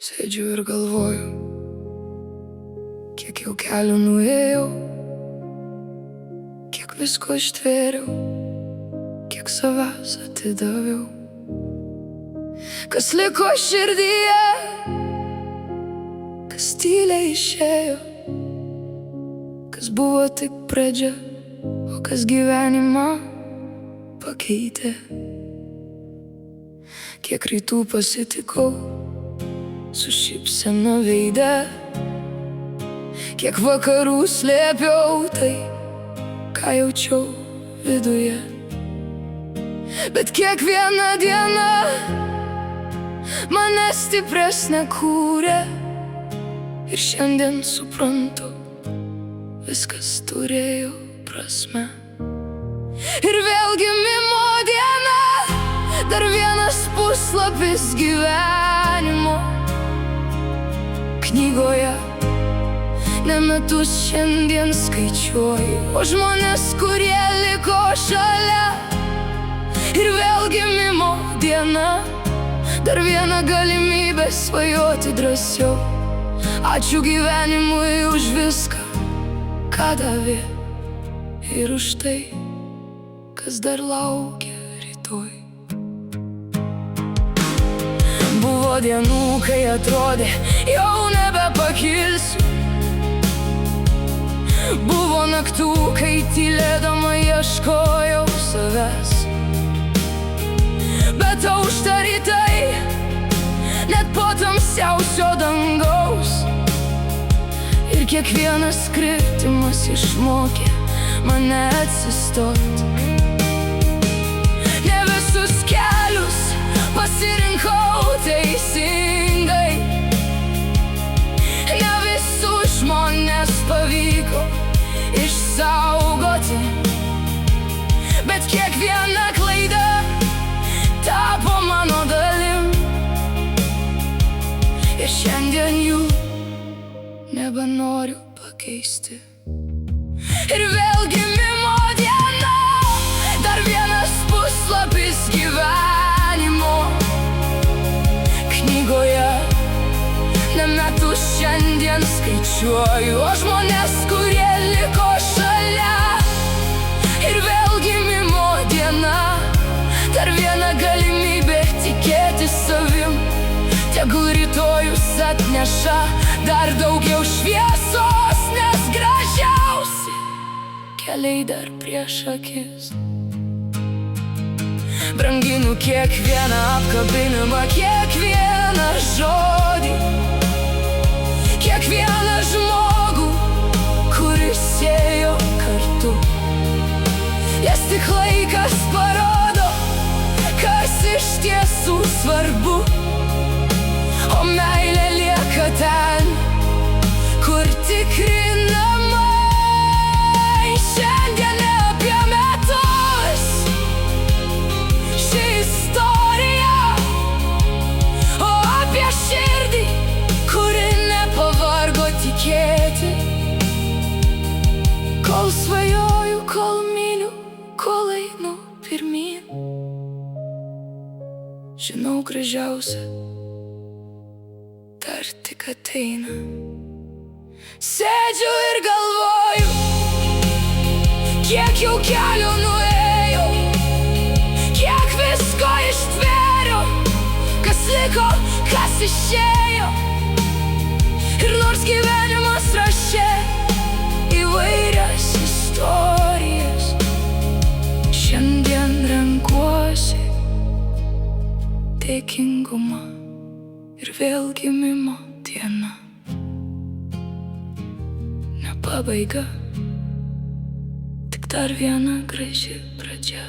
Sėdžiu ir galvoju, kiek jau kelių nuėjau, kiek visko ištvėriau, kiek savęs atidaviau. Kas liko širdyje, kas tyliai išėjo, kas buvo tik pradžia, o kas gyvenimą pakeitė. Kiek rytų pasitikau su šypsena veide, kiek vakarų slėpiau tai, ką jaučiau viduje. Bet kiekviena diena mane stipresnė kūrė, ir šiandien suprantu, viskas turėjo prasmę. Ir vėl gimimo diena, dar vienas puslapis gyvenimo knygoje. Ne metus šiandien skaičiuoju, o žmonės, kurie liko šalia. Ir vėl gimimo diena, dar viena galimybė svajoti drąsiau. Ačiū gyvenimui už viską, ką davė, ir už tai, kas dar laukia rytoj. Buvo dienų, kai atrodė, jau nebepakilsiu. Buvo naktų, kai tylėdama ieškojau savęs. Bet aušta rytai, net po tamsiausio dangaus. Ir kiekvienas kritimas išmokė mane atsistot. Ne visus kelius pasirinkau teisingai, ne visus žmonės pavyko išsaugoti, bet kiekviena klaida tapo mano dalim. Ir šiandien jų nebenoriu pakeisti. Ir vėl gimimo diena, dar vienas puslapis gyvenimo knygoje. Ne metus šiandien skaičiuoju, o žmonės, kurie liko šalia. Ir vėl gimimo diena, dar viena galimybė tikėti savim. Tegul rytojus atneša dar daugiau šviesos, nes gražiausi keliai dar prieš akis. Branginu kiekvieną apkabinimą, kiekvieną žodį, kiekvieną žmogų, kuris ėjo kartu. Nes tik laikas parodo, kas iš tiesų svarbu. O meilė lieka ten, kur tikri namai. Šiandien ne apie metus ši istorija, o apie širdį, kuri nepavargo tikėti. Kol svajoju, kol myliu, kol einu pirmyn, žinau, gražiausia dar tik ateina. Sėdžiu ir galvoju, kiek jau kelių nuėjau, kiek visko ištvėriau, kas liko, kas išėjo. Ir nors gyvenimas rašė įvairias istorijas, šiandien renkuosi dėkingumą. Ir vėl gimimo diena, ne pabaiga, tik dar viena graži pradžia.